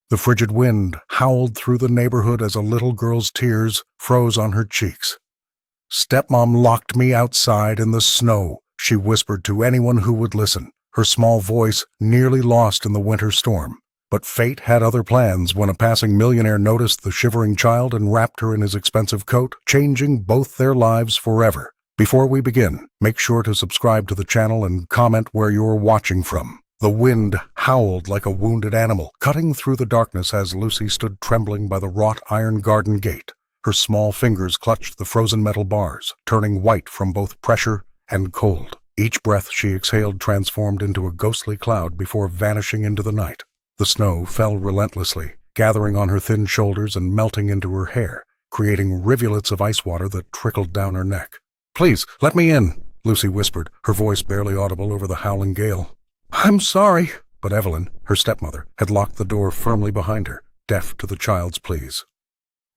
The frigid wind howled through the neighborhood as a little girl's tears froze on her cheeks. "Stepmom locked me outside in the snow," she whispered to anyone who would listen, her small voice nearly lost in the winter storm. But fate had other plans when a passing millionaire noticed the shivering child and wrapped her in his expensive coat, changing both their lives forever. Before we begin, make sure to subscribe to the channel and comment where you're watching from. The wind howled like a wounded animal, cutting through the darkness as Lucy stood trembling by the wrought iron garden gate. Her small fingers clutched the frozen metal bars, turning white from both pressure and cold. Each breath she exhaled transformed into a ghostly cloud before vanishing into the night. The snow fell relentlessly, gathering on her thin shoulders and melting into her hair, creating rivulets of ice water that trickled down her neck. "Please, let me in," Lucy whispered, her voice barely audible over the howling gale. "I'm sorry," but Evelyn, her stepmother, had locked the door firmly behind her, deaf to the child's pleas.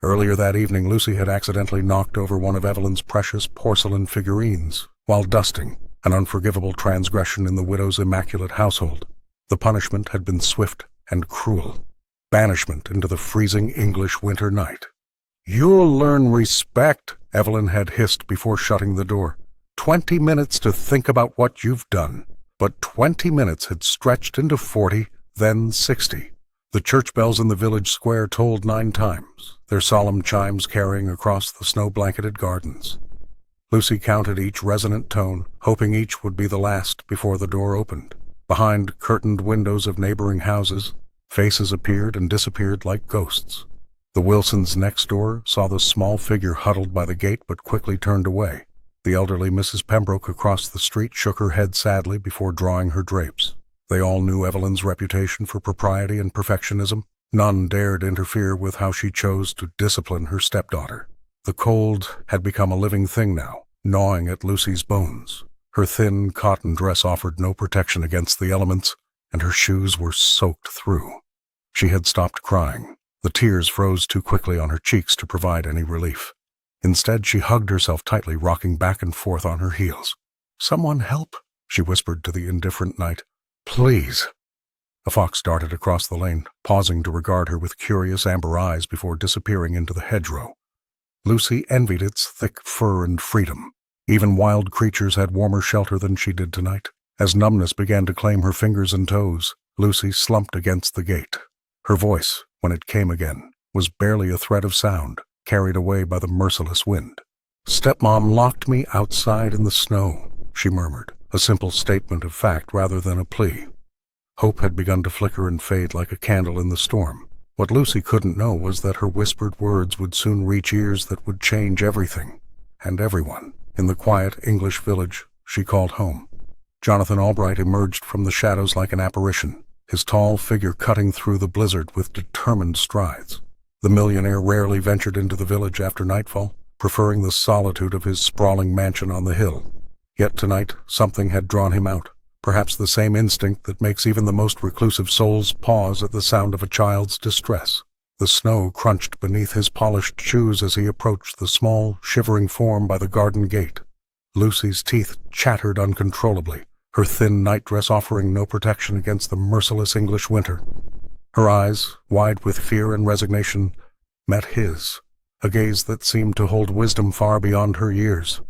Earlier that evening, Lucy had accidentally knocked over one of Evelyn's precious porcelain figurines while dusting, an unforgivable transgression in the widow's immaculate household. The punishment had been swift and cruel. Banishment into the freezing English winter night. "You'll learn respect," Evelyn had hissed before shutting the door. 20 minutes to think about what you've done." But 20 minutes had stretched into 40, then 60. The church bells in the village square tolled 9 times, their solemn chimes carrying across the snow-blanketed gardens. Lucy counted each resonant tone, hoping each would be the last before the door opened. Behind curtained windows of neighboring houses, faces appeared and disappeared like ghosts. The Wilsons next door saw the small figure huddled by the gate but quickly turned away. The elderly Mrs. Pembroke across the street shook her head sadly before drawing her drapes. They all knew Evelyn's reputation for propriety and perfectionism. None dared interfere with how she chose to discipline her stepdaughter. The cold had become a living thing now, gnawing at Lucy's bones. Her thin cotton dress offered no protection against the elements, and her shoes were soaked through. She had stopped crying. The tears froze too quickly on her cheeks to provide any relief. Instead, she hugged herself tightly, rocking back and forth on her heels. "Someone help," she whispered to the indifferent night. "Please." A fox darted across the lane, pausing to regard her with curious amber eyes before disappearing into the hedgerow. Lucy envied its thick fur and freedom. Even wild creatures had warmer shelter than she did tonight. As numbness began to claim her fingers and toes, Lucy slumped against the gate. Her voice, when it came again, was barely a thread of sound, carried away by the merciless wind. "Stepmom locked me outside in the snow," she murmured, a simple statement of fact rather than a plea. Hope had begun to flicker and fade like a candle in the storm. What Lucy couldn't know was that her whispered words would soon reach ears that would change everything and everyone in the quiet English village she called home. Jonathan Albright emerged from the shadows like an apparition, his tall figure cutting through the blizzard with determined strides. The millionaire rarely ventured into the village after nightfall, preferring the solitude of his sprawling mansion on the hill. Yet tonight something had drawn him out, perhaps the same instinct that makes even the most reclusive souls pause at the sound of a child's distress. The snow crunched beneath his polished shoes as he approached the small, shivering form by the garden gate. Lucy's teeth chattered uncontrollably, her thin nightdress offering no protection against the merciless English winter. Her eyes, wide with fear and resignation, met his, a gaze that seemed to hold wisdom far beyond her years.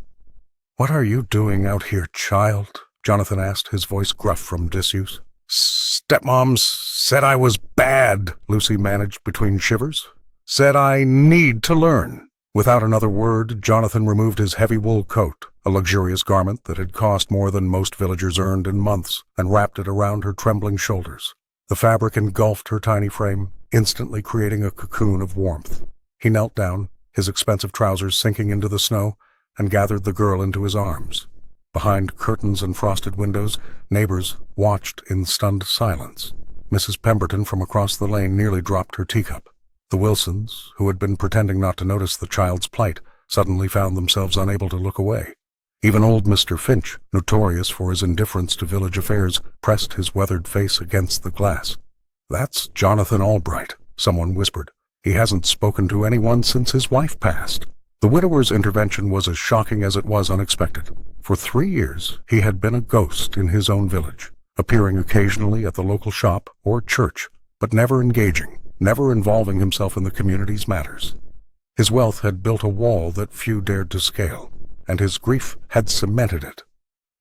"What are you doing out here, child?" Jonathan asked, his voice gruff from disuse. "Stepmom said I was bad," Lucy managed between shivers. "Said I need to learn." Without another word, Jonathan removed his heavy wool coat, a luxurious garment that had cost more than most villagers earned in months, and wrapped it around her trembling shoulders. The fabric engulfed her tiny frame, instantly creating a cocoon of warmth. He knelt down, his expensive trousers sinking into the snow, and gathered the girl into his arms. Behind curtains and frosted windows, neighbors watched in stunned silence. Mrs. Pemberton from across the lane nearly dropped her teacup. The Wilsons, who had been pretending not to notice the child's plight, suddenly found themselves unable to look away. Even old Mr. Finch, notorious for his indifference to village affairs, pressed his weathered face against the glass. "That's Jonathan Albright," someone whispered. "He hasn't spoken to anyone since his wife passed." The widower's intervention was as shocking as it was unexpected. For 3 years, he had been a ghost in his own village, appearing occasionally at the local shop or church, but never engaging, never involving himself in the community's matters. His wealth had built a wall that few dared to scale, and his grief had cemented it.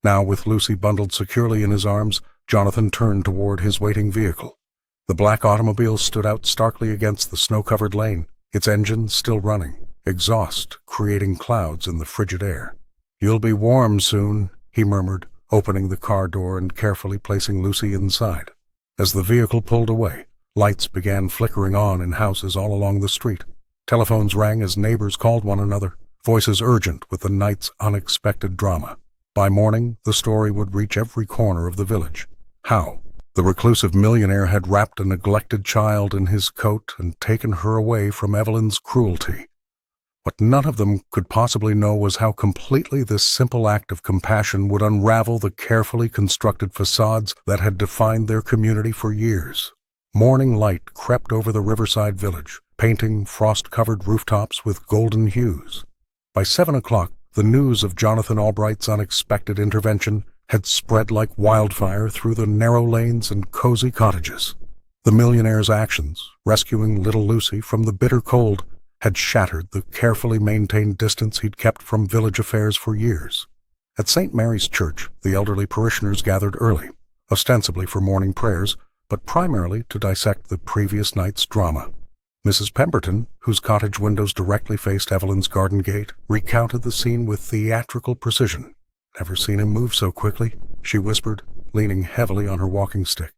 Now, with Lucy bundled securely in his arms, Jonathan turned toward his waiting vehicle. The black automobile stood out starkly against the snow-covered lane, its engine still running, exhaust creating clouds in the frigid air. "You'll be warm soon," he murmured, opening the car door and carefully placing Lucy inside. As the vehicle pulled away, lights began flickering on in houses all along the street. Telephones rang as neighbors called one another, voices urgent with the night's unexpected drama. By morning, the story would reach every corner of the village. How? The reclusive millionaire had wrapped a neglected child in his coat and taken her away from Evelyn's cruelty. What none of them could possibly know was how completely this simple act of compassion would unravel the carefully constructed facades that had defined their community for years. Morning light crept over the riverside village, painting frost-covered rooftops with golden hues. By 7 o'clock, the news of Jonathan Albright's unexpected intervention had spread like wildfire through the narrow lanes and cozy cottages. The millionaire's actions, rescuing little Lucy from the bitter cold, had shattered the carefully maintained distance he'd kept from village affairs for years. At St. Mary's Church, the elderly parishioners gathered early, ostensibly for morning prayers, but primarily to dissect the previous night's drama. Mrs. Pemberton, whose cottage windows directly faced Evelyn's garden gate, recounted the scene with theatrical precision. "Never seen him move so quickly," she whispered, leaning heavily on her walking stick.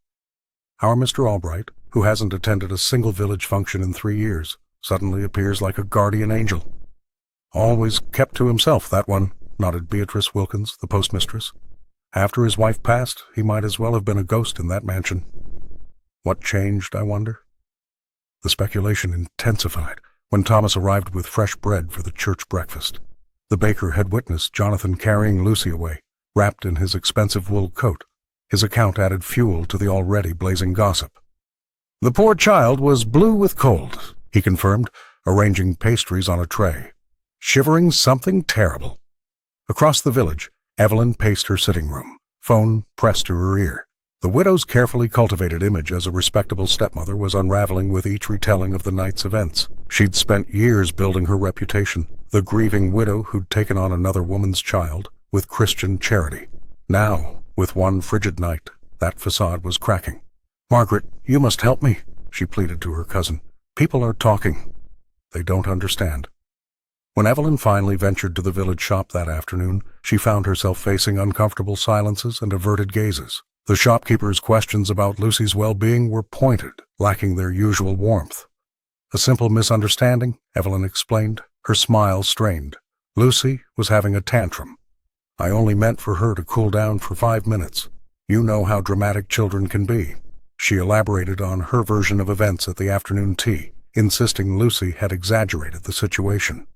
"Our Mr. Albright, who hasn't attended a single village function in 3 years, suddenly appears like a guardian angel." "Always kept to himself, that one," nodded Beatrice Wilkins, the postmistress. "After his wife passed, he might as well have been a ghost in that mansion." What changed, I wonder? The speculation intensified when Thomas arrived with fresh bread for the church breakfast. The baker had witnessed Jonathan carrying Lucy away, wrapped in his expensive wool coat. His account added fuel to the already blazing gossip. "The poor child was blue with cold," he confirmed, arranging pastries on a tray. "Shivering something terrible." Across the village, Evelyn paced her sitting room, phone pressed to her ear. The widow's carefully cultivated image as a respectable stepmother was unraveling with each retelling of the night's events. She'd spent years building her reputation, the grieving widow who'd taken on another woman's child, with Christian charity. Now, with one frigid night, that facade was cracking. "Margaret, you must help me," she pleaded to her cousin. "People are talking. They don't understand." When Evelyn finally ventured to the village shop that afternoon, she found herself facing uncomfortable silences and averted gazes. The shopkeeper's questions about Lucy's well-being were pointed, lacking their usual warmth. "A simple misunderstanding," Evelyn explained, her smile strained. "Lucy was having a tantrum. I only meant for her to cool down for 5 minutes. You know how dramatic children can be." She elaborated on her version of events at the afternoon tea, insisting Lucy had exaggerated the situation.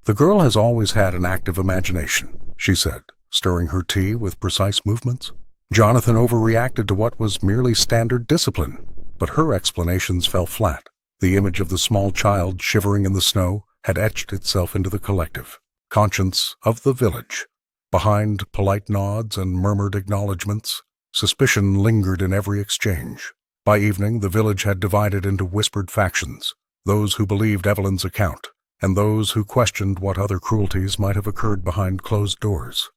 "The girl has always had an active imagination," she said, stirring her tea with precise movements. Jonathan overreacted to what was merely standard discipline, but her explanations fell flat. The image of the small child shivering in the snow had etched itself into the collective conscience of the village. Behind polite nods and murmured acknowledgments, suspicion lingered in every exchange. By evening, the village had divided into whispered factions, those who believed Evelyn's account, and those who questioned what other cruelties might have occurred behind closed doors.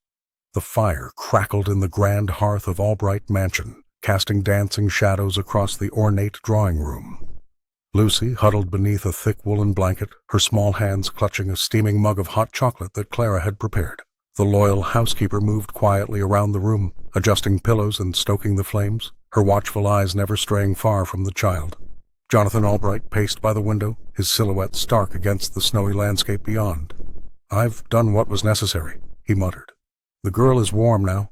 The fire crackled in the grand hearth of Albright Mansion, casting dancing shadows across the ornate drawing room. Lucy huddled beneath a thick woolen blanket, her small hands clutching a steaming mug of hot chocolate that Clara had prepared. The loyal housekeeper moved quietly around the room, adjusting pillows and stoking the flames, her watchful eyes never straying far from the child. Jonathan Albright paced by the window, his silhouette stark against the snowy landscape beyond. "I've done what was necessary," he muttered. "The girl is warm now.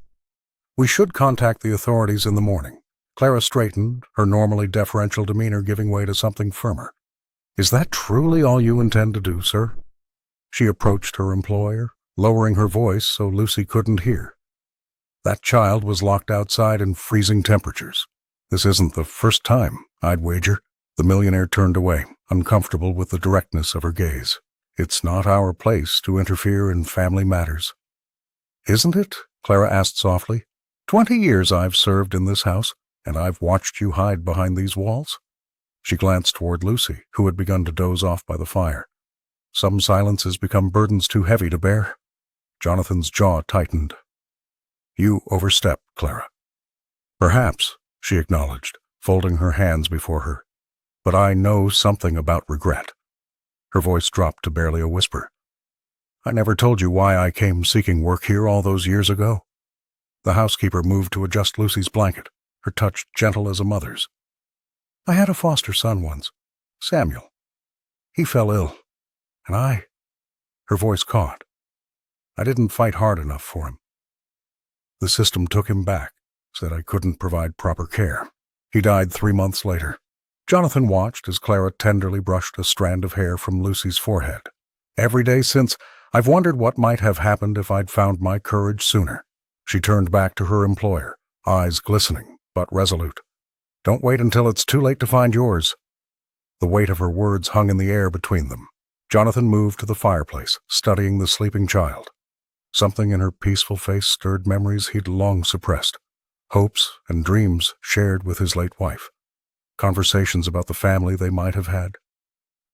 We should contact the authorities in the morning." Clara straightened, her normally deferential demeanor giving way to something firmer. "Is that truly all you intend to do, sir?" She approached her employer, lowering her voice so Lucy couldn't hear. "That child was locked outside in freezing temperatures. This isn't the first time, I'd wager." The millionaire turned away, uncomfortable with the directness of her gaze. "It's not our place to interfere in family matters." "Isn't it?" Clara asked softly. 20 years I've served in this house, and I've watched you hide behind these walls." She glanced toward Lucy, who had begun to doze off by the fire. Some silences become burdens too heavy to bear. Jonathan's jaw tightened. You overstep, Clara. Perhaps, she acknowledged, folding her hands before her. But I know something about regret. Her voice dropped to barely a whisper. I never told you why I came seeking work here all those years ago. The housekeeper moved to adjust Lucy's blanket, her touch gentle as a mother's. I had a foster son once, Samuel. He fell ill, and her voice caught. I didn't fight hard enough for him. The system took him back, said I couldn't provide proper care. He died 3 months later. Jonathan watched as Clara tenderly brushed a strand of hair from Lucy's forehead. Every day since, I've wondered what might have happened if I'd found my courage sooner. She turned back to her employer, eyes glistening but resolute. Don't wait until it's too late to find yours. The weight of her words hung in the air between them. Jonathan moved to the fireplace, studying the sleeping child. Something in her peaceful face stirred memories he'd long suppressed, hopes and dreams shared with his late wife, conversations about the family they might have had.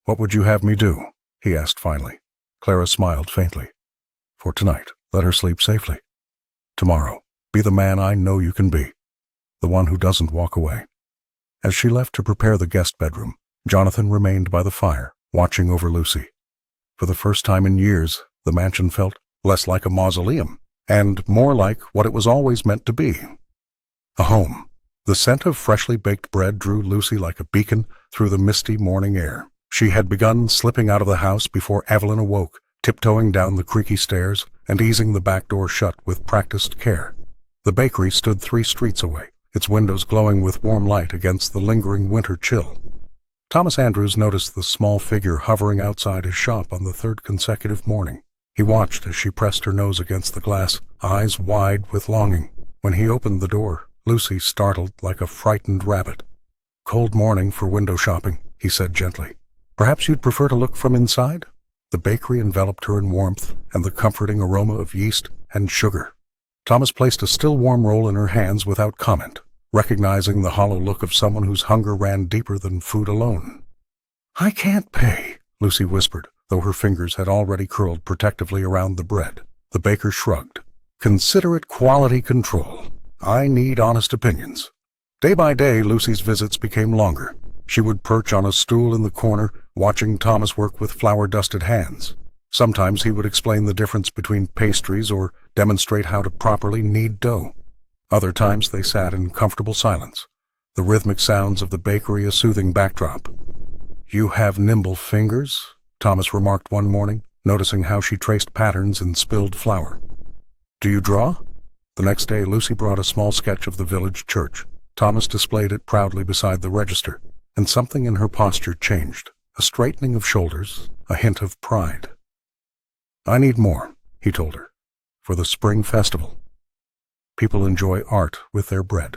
What would you have me do? He asked finally. Clara smiled faintly. For tonight, let her sleep safely. Tomorrow, be the man I know you can be, the one who doesn't walk away. As she left to prepare the guest bedroom, Jonathan remained by the fire, watching over Lucy. For the first time in years, the mansion felt less like a mausoleum, and more like what it was always meant to be. A home. The scent of freshly baked bread drew Lucy like a beacon through the misty morning air. She had begun slipping out of the house before Evelyn awoke, tiptoeing down the creaky stairs and easing the back door shut with practiced care. The bakery stood 3 streets away, its windows glowing with warm light against the lingering winter chill. Thomas Andrews noticed the small figure hovering outside his shop on the 3rd consecutive morning. He watched as she pressed her nose against the glass, eyes wide with longing. When he opened the door, Lucy startled like a frightened rabbit. Cold morning for window shopping, he said gently. Perhaps you'd prefer to look from inside? The bakery enveloped her in warmth and the comforting aroma of yeast and sugar. Thomas placed a still warm roll in her hands without comment, recognizing the hollow look of someone whose hunger ran deeper than food alone. I can't pay, Lucy whispered, though her fingers had already curled protectively around the bread. The baker shrugged. Consider it quality control. I need honest opinions. Day by day, Lucy's visits became longer. She would perch on a stool in the corner, watching Thomas work with flour-dusted hands. Sometimes he would explain the difference between pastries or demonstrate how to properly knead dough. Other times they sat in comfortable silence, the rhythmic sounds of the bakery a soothing backdrop. You have nimble fingers, Thomas remarked one morning, noticing how she traced patterns in spilled flour. Do you draw? The next day, Lucy brought a small sketch of the village church. Thomas displayed it proudly beside the register, and something in her posture changed, a straightening of shoulders, a hint of pride. I need more, he told her, for the spring festival. People enjoy art with their bread.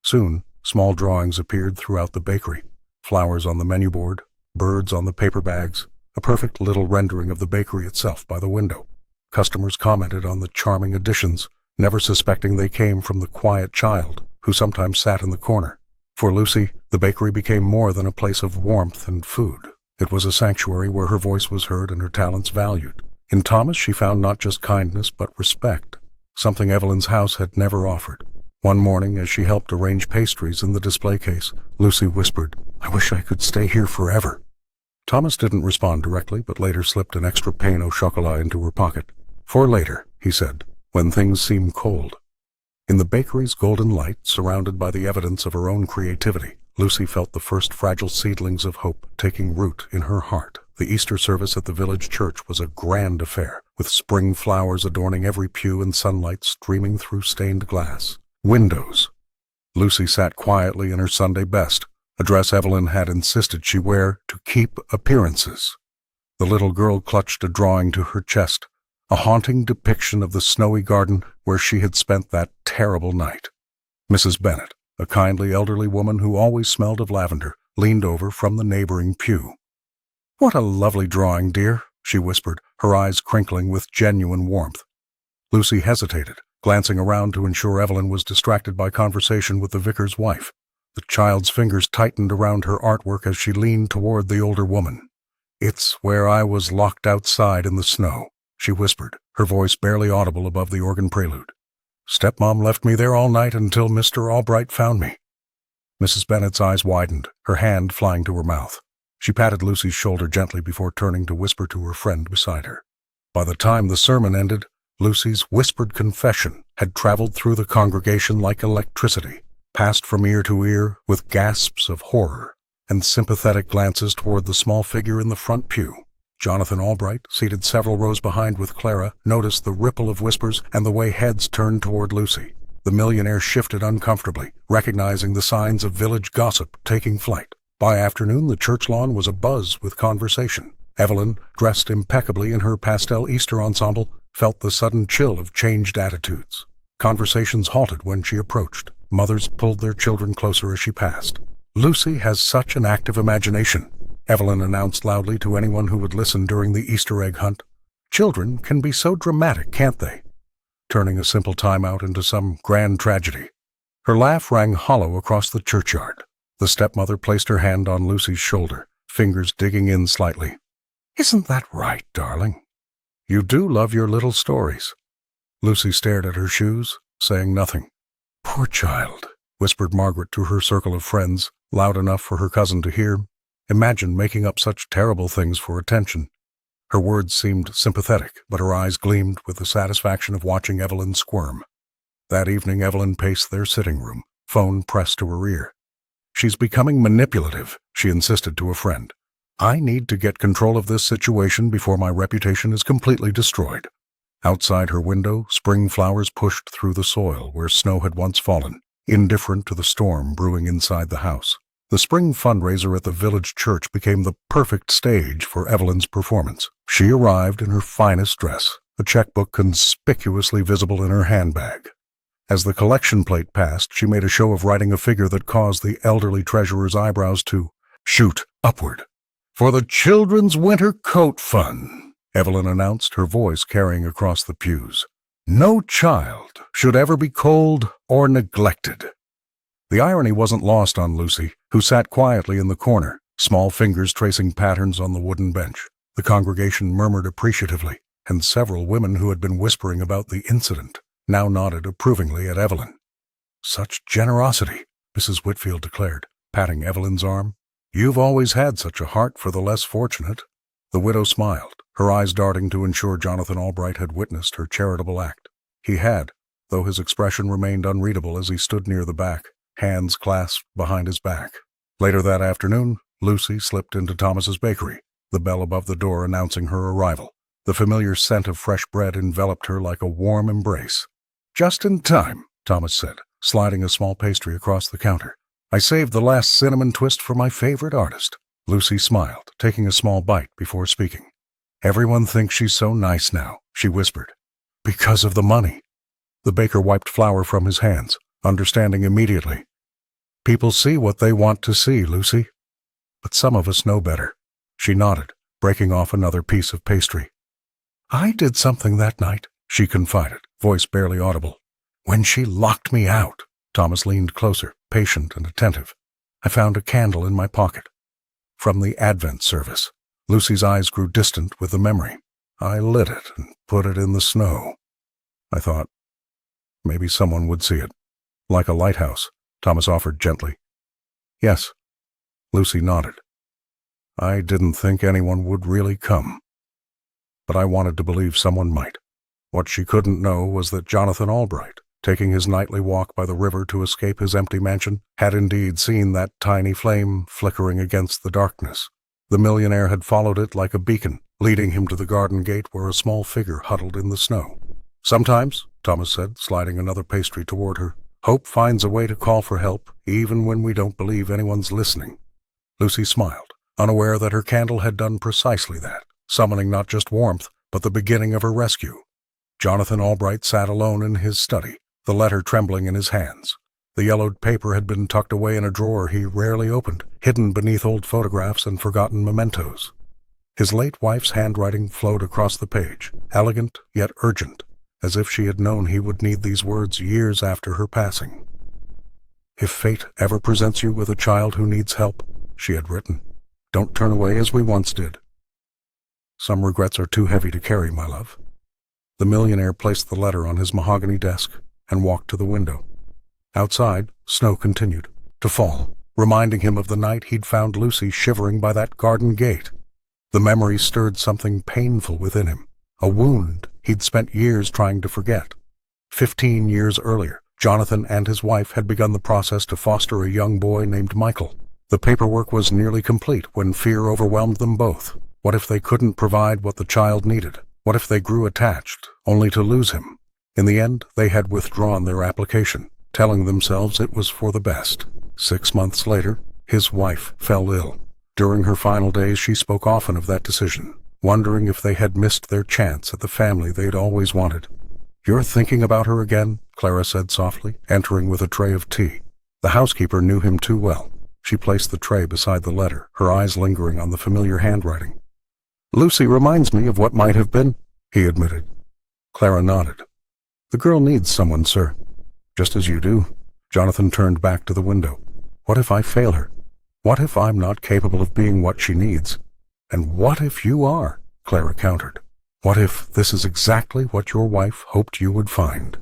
Soon, small drawings appeared throughout the bakery, flowers on the menu board, birds on the paper bags, a perfect little rendering of the bakery itself by the window. Customers commented on the charming additions, never suspecting they came from the quiet child who sometimes sat in the corner. For Lucy, the bakery became more than a place of warmth and food. It was a sanctuary where her voice was heard and her talents valued. In Thomas, she found not just kindness but respect, something Evelyn's house had never offered. One morning, as she helped arrange pastries in the display case, Lucy whispered, I wish I could stay here forever. Thomas didn't respond directly, but later slipped an extra pain au chocolat into her pocket. For later, he said, when things seem cold. In the bakery's golden light, surrounded by the evidence of her own creativity, Lucy felt the first fragile seedlings of hope taking root in her heart. The Easter service at the village church was a grand affair, with spring flowers adorning every pew and sunlight streaming through stained glass. Windows. Lucy sat quietly in her Sunday best, a dress Evelyn had insisted she wear to keep appearances. The little girl clutched a drawing to her chest, a haunting depiction of the snowy garden where she had spent that terrible night. Mrs. Bennet, a kindly elderly woman who always smelled of lavender, leaned over from the neighboring pew. What a lovely drawing, dear, she whispered, her eyes crinkling with genuine warmth. Lucy hesitated, glancing around to ensure Evelyn was distracted by conversation with the vicar's wife. The child's fingers tightened around her artwork as she leaned toward the older woman. "It's where I was locked outside in the snow," she whispered, her voice barely audible above the organ prelude. "Stepmom left me there all night until Mr. Albright found me." Mrs. Bennet's eyes widened, her hand flying to her mouth. She patted Lucy's shoulder gently before turning to whisper to her friend beside her. By the time the sermon ended, Lucy's whispered confession had traveled through the congregation like electricity, passed from ear to ear with gasps of horror and sympathetic glances toward the small figure in the front pew. Jonathan Albright, seated several rows behind with Clara, noticed the ripple of whispers and the way heads turned toward Lucy. The millionaire shifted uncomfortably, recognizing the signs of village gossip taking flight. By afternoon, the church lawn was abuzz with conversation. Evelyn, dressed impeccably in her pastel Easter ensemble, felt the sudden chill of changed attitudes. Conversations halted when she approached. Mothers pulled their children closer as she passed. "Lucy has such an active imagination," Evelyn announced loudly to anyone who would listen during the Easter egg hunt. "Children can be so dramatic, can't they?" Turning a simple timeout into some grand tragedy. Her laugh rang hollow across the churchyard. The stepmother placed her hand on Lucy's shoulder, fingers digging in slightly. "Isn't that right, darling? You do love your little stories." Lucy stared at her shoes, saying nothing. "Poor child," whispered Margaret to her circle of friends, loud enough for her cousin to hear. "Imagine making up such terrible things for attention." Her words seemed sympathetic, but her eyes gleamed with the satisfaction of watching Evelyn squirm. That evening, Evelyn paced their sitting room, phone pressed to her ear. "She's becoming manipulative," she insisted to a friend. "I need to get control of this situation before my reputation is completely destroyed." Outside her window, spring flowers pushed through the soil where snow had once fallen, indifferent to the storm brewing inside the house. The spring fundraiser at the village church became the perfect stage for Evelyn's performance. She arrived in her finest dress, a checkbook conspicuously visible in her handbag. As the collection plate passed, she made a show of writing a figure that caused the elderly treasurer's eyebrows to shoot upward. "For the Children's Winter Coat Fund," Evelyn announced, her voice carrying across the pews. "No child should ever be cold or neglected." The irony wasn't lost on Lucy, who sat quietly in the corner, small fingers tracing patterns on the wooden bench. The congregation murmured appreciatively, and several women who had been whispering about the incident now nodded approvingly at Evelyn. "Such generosity," Mrs. Whitfield declared, patting Evelyn's arm. "You've always had such a heart for the less fortunate." The widow smiled, her eyes darting to ensure Jonathan Albright had witnessed her charitable act. He had, though his expression remained unreadable as he stood near the back, hands clasped behind his back. Later that afternoon, Lucy slipped into Thomas's bakery, the bell above the door announcing her arrival. The familiar scent of fresh bread enveloped her like a warm embrace. "Just in time," Thomas said, sliding a small pastry across the counter. "I saved the last cinnamon twist for my favorite artist." Lucy smiled, taking a small bite before speaking. "Everyone thinks she's so nice now," she whispered. "Because of the money." The baker wiped flour from his hands, understanding immediately. "People see what they want to see, Lucy. But some of us know better." She nodded, breaking off another piece of pastry. "I did something that night," she confided, voice barely audible. "When she locked me out." Thomas leaned closer, patient and attentive. "I found a candle in my pocket. From the Advent service." Lucy's eyes grew distant with the memory. "I lit it and put it in the snow. I thought maybe someone would see it. Like a lighthouse," Thomas offered gently. "Yes." Lucy nodded. "I didn't think anyone would really come. But I wanted to believe someone might." What she couldn't know was that Jonathan Albright, taking his nightly walk by the river to escape his empty mansion, had indeed seen that tiny flame flickering against the darkness. The millionaire had followed it like a beacon, leading him to the garden gate where a small figure huddled in the snow. "Sometimes," Thomas said, sliding another pastry toward her, "hope finds a way to call for help, even when we don't believe anyone's listening." Lucy smiled, unaware that her candle had done precisely that, summoning not just warmth, but the beginning of her rescue. Jonathan Albright sat alone in his study, the letter trembling in his hands. The yellowed paper had been tucked away in a drawer he rarely opened, hidden beneath old photographs and forgotten mementos. His late wife's handwriting flowed across the page, elegant yet urgent, as if she had known he would need these words years after her passing. "If fate ever presents you with a child who needs help," she had written, "don't turn away as we once did. Some regrets are too heavy to carry, my love." The millionaire placed the letter on his mahogany desk and walked to the window. Outside, snow continued to fall, reminding him of the night he'd found Lucy shivering by that garden gate. The memory stirred something painful within him, a wound he'd spent years trying to forget. 15 years earlier, Jonathan and his wife had begun the process to foster a young boy named Michael. The paperwork was nearly complete when fear overwhelmed them both. What if they couldn't provide what the child needed? What if they grew attached, only to lose him? In the end, they had withdrawn their application, telling themselves it was for the best. 6 months later, his wife fell ill. During her final days, she spoke often of that decision, wondering if they had missed their chance at the family they'd always wanted. "You're thinking about her again?" Clara said softly, entering with a tray of tea. The housekeeper knew him too well. She placed the tray beside the letter, her eyes lingering on the familiar handwriting. "Lucy reminds me of what might have been," he admitted. Clara nodded. "The girl needs someone, sir." "Just as you do." Jonathan turned back to the window. "What if I fail her? What if I'm not capable of being what she needs? And what if you are?" Clara countered. "What if this is exactly what your wife hoped you would find?"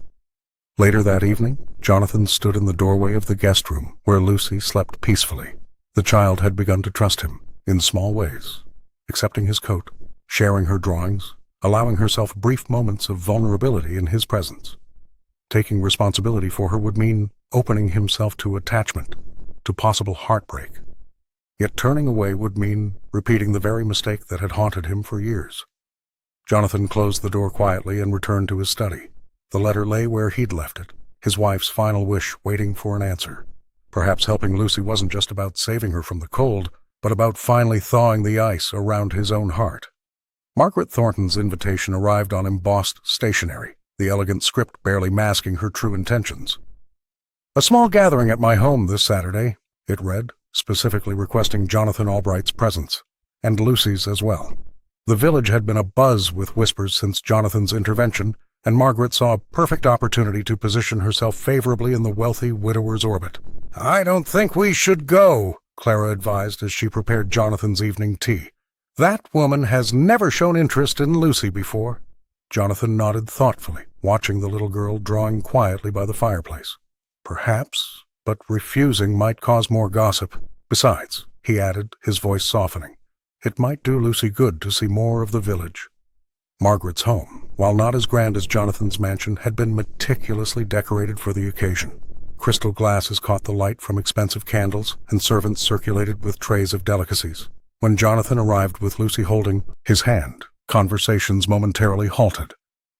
Later that evening, Jonathan stood in the doorway of the guest room where Lucy slept peacefully. The child had begun to trust him, in small ways, accepting his coat, sharing her drawings, allowing herself brief moments of vulnerability in his presence. Taking responsibility for her would mean opening himself to attachment, to possible heartbreak. Yet turning away would mean repeating the very mistake that had haunted him for years. Jonathan closed the door quietly and returned to his study. The letter lay where he'd left it, his wife's final wish waiting for an answer. Perhaps helping Lucy wasn't just about saving her from the cold, but about finally thawing the ice around his own heart. Margaret Thornton's invitation arrived on embossed stationery, the elegant script barely masking her true intentions. "A small gathering at my home this Saturday," it read, specifically requesting Jonathan Albright's presence, and Lucy's as well. The village had been abuzz with whispers since Jonathan's intervention, and Margaret saw a perfect opportunity to position herself favorably in the wealthy widower's orbit. "I don't think we should go," Clara advised as she prepared Jonathan's evening tea. "That woman has never shown interest in Lucy before." Jonathan nodded thoughtfully, watching the little girl drawing quietly by the fireplace. "Perhaps, but refusing might cause more gossip. Besides," he added, his voice softening, "it might do Lucy good to see more of the village." Margaret's home, while not as grand as Jonathan's mansion, had been meticulously decorated for the occasion. Crystal glasses caught the light from expensive candles, and servants circulated with trays of delicacies. When Jonathan arrived with Lucy holding his hand, conversations momentarily halted.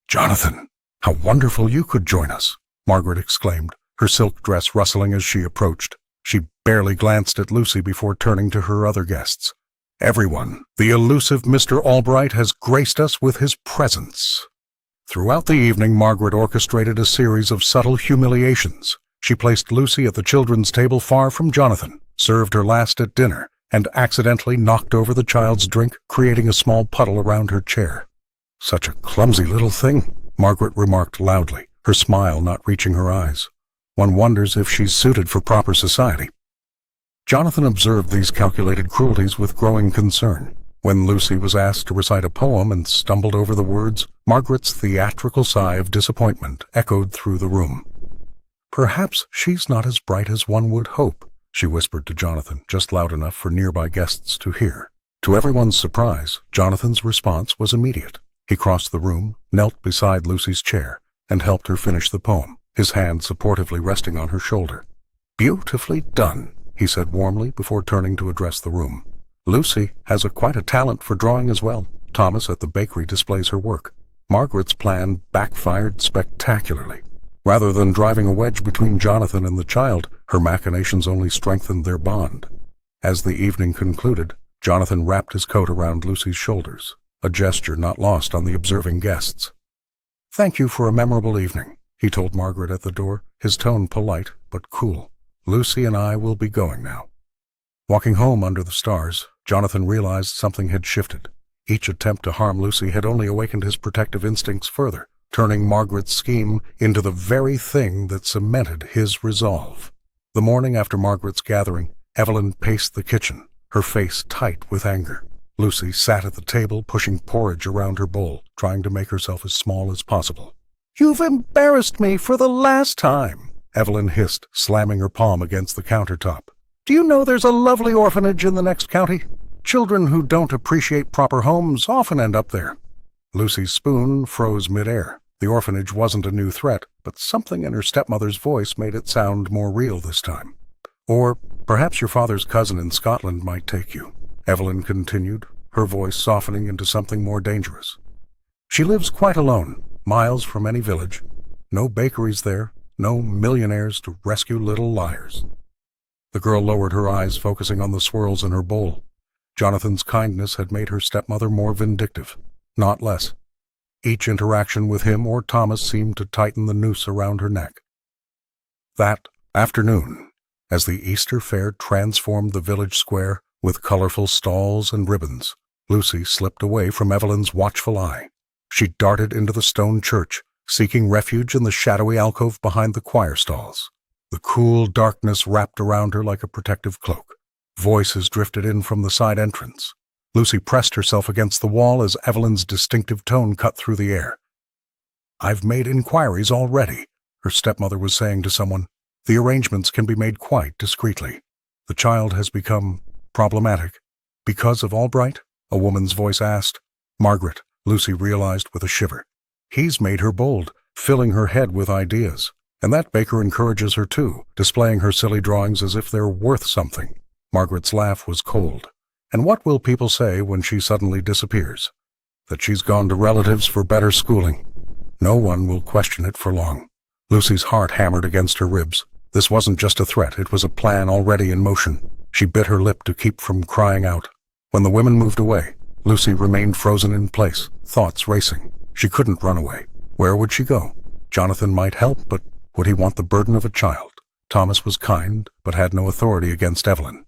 "Jonathan, how wonderful you could join us," Margaret exclaimed, her silk dress rustling as she approached. She barely glanced at Lucy before turning to her other guests. "Everyone, the elusive Mr. Albright has graced us with his presence." Throughout the evening, Margaret orchestrated a series of subtle humiliations. She placed Lucy at the children's table far from Jonathan, served her last at dinner, and accidentally knocked over the child's drink, creating a small puddle around her chair. "Such a clumsy little thing," Margaret remarked loudly, her smile not reaching her eyes. "One wonders if she's suited for proper society." Jonathan observed these calculated cruelties with growing concern. When Lucy was asked to recite a poem and stumbled over the words, Margaret's theatrical sigh of disappointment echoed through the room. "Perhaps she's not as bright as one would hope," she whispered to Jonathan, just loud enough for nearby guests to hear. To everyone's surprise, Jonathan's response was immediate. He crossed the room, knelt beside Lucy's chair, and helped her finish the poem, his hand supportively resting on her shoulder. "Beautifully done," he said warmly before turning to address the room. "Lucy has quite a talent for drawing as well. Thomas at the bakery displays her work." Margaret's plan backfired spectacularly. Rather than driving a wedge between Jonathan and the child, her machinations only strengthened their bond. As the evening concluded, Jonathan wrapped his coat around Lucy's shoulders, a gesture not lost on the observing guests. "Thank you for a memorable evening," he told Margaret at the door, his tone polite but cool. "Lucy and I will be going now." Walking home under the stars, Jonathan realized something had shifted. Each attempt to harm Lucy had only awakened his protective instincts further, turning Margaret's scheme into the very thing that cemented his resolve. The morning after Margaret's gathering, Evelyn paced the kitchen, her face tight with anger. Lucy sat at the table, pushing porridge around her bowl, trying to make herself as small as possible. "You've embarrassed me for the last time," Evelyn hissed, slamming her palm against the countertop. "Do you know there's a lovely orphanage in the next county? Children who don't appreciate proper homes often end up there." Lucy's spoon froze midair. The orphanage wasn't a new threat, but something in her stepmother's voice made it sound more real this time. "Or perhaps your father's cousin in Scotland might take you," Evelyn continued, her voice softening into something more dangerous. "She lives quite alone, miles from any village. No bakeries there, no millionaires to rescue little liars." The girl lowered her eyes, focusing on the swirls in her bowl. Jonathan's kindness had made her stepmother more vindictive, not less. Each interaction with him or Thomas seemed to tighten the noose around her neck. That afternoon, as the Easter fair transformed the village square with colorful stalls and ribbons, Lucy slipped away from Evelyn's watchful eye. She darted into the stone church, seeking refuge in the shadowy alcove behind the choir stalls. The cool darkness wrapped around her like a protective cloak. Voices drifted in from the side entrance. Lucy pressed herself against the wall as Evelyn's distinctive tone cut through the air. "I've made inquiries already," her stepmother was saying to someone. "The arrangements can be made quite discreetly. The child has become problematic." "Because of Albright?" a woman's voice asked. "Margaret," Lucy realized with a shiver. "He's made her bold, filling her head with ideas. And that baker encourages her too, displaying her silly drawings as if they're worth something." Margaret's laugh was cold. "And what will people say when she suddenly disappears? That she's gone to relatives for better schooling. No one will question it for long." Lucy's heart hammered against her ribs. This wasn't just a threat, it was a plan already in motion. She bit her lip to keep from crying out. When the women moved away, Lucy remained frozen in place, thoughts racing. She couldn't run away. Where would she go? Jonathan might help, but would he want the burden of a child? Thomas was kind, but had no authority against Evelyn.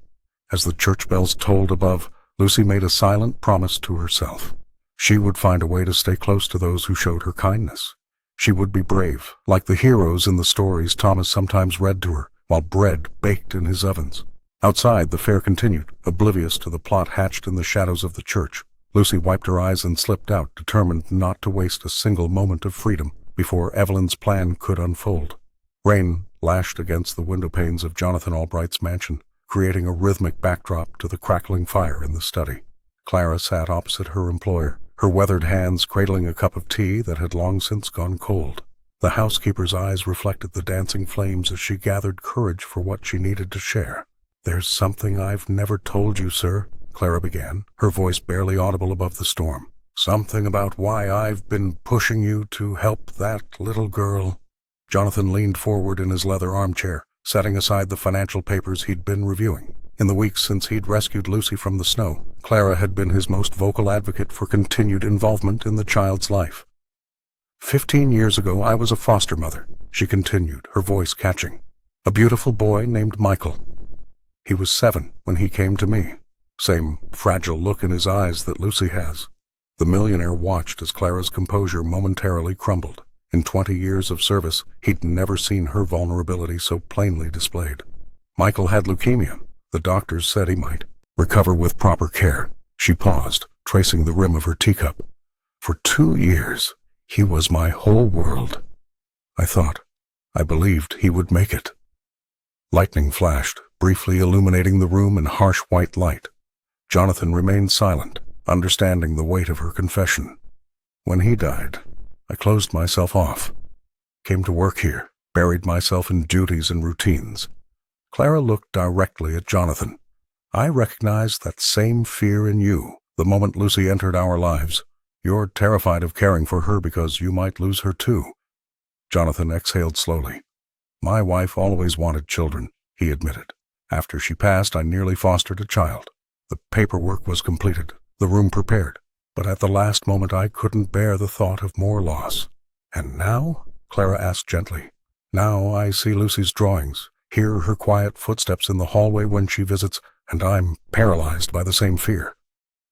As the church bells tolled above, Lucy made a silent promise to herself. She would find a way to stay close to those who showed her kindness. She would be brave, like the heroes in the stories Thomas sometimes read to her, while bread baked in his ovens. Outside, the fair continued, oblivious to the plot hatched in the shadows of the church. Lucy wiped her eyes and slipped out, determined not to waste a single moment of freedom before Evelyn's plan could unfold. Rain lashed against the window panes of Jonathan Albright's mansion, creating a rhythmic backdrop to the crackling fire in the study. Clara sat opposite her employer, her weathered hands cradling a cup of tea that had long since gone cold. The housekeeper's eyes reflected the dancing flames as she gathered courage for what she needed to share. "There's something I've never told you, sir," Clara began, her voice barely audible above the storm. "Something about why I've been pushing you to help that little girl." Jonathan leaned forward in his leather armchair, setting aside the financial papers he'd been reviewing. In the weeks since he'd rescued Lucy from the snow, Clara had been his most vocal advocate for continued involvement in the child's life. 15 years ago, I was a foster mother," she continued, her voice catching. "A beautiful boy named Michael. He was 7 when he came to me. Same fragile look in his eyes that Lucy has." The millionaire watched as Clara's composure momentarily crumbled. In 20 years of service, he'd never seen her vulnerability so plainly displayed. "Michael had leukemia. The doctors said he might recover with proper care." She paused, tracing the rim of her teacup. "For 2 years, he was my whole world. I believed he would make it." Lightning flashed, briefly illuminating the room in harsh white light. Jonathan remained silent, understanding the weight of her confession. "When he died, I closed myself off. Came to work here, buried myself in duties and routines." Clara looked directly at Jonathan. "I recognized that same fear in you the moment Lucy entered our lives. You're terrified of caring for her because you might lose her too." Jonathan exhaled slowly. "My wife always wanted children," he admitted. "After she passed, I nearly fostered a child. The paperwork was completed, the room prepared, but at the last moment I couldn't bear the thought of more loss." "And now?" Clara asked gently. "Now I see Lucy's drawings, hear her quiet footsteps in the hallway when she visits, and I'm paralyzed by the same fear."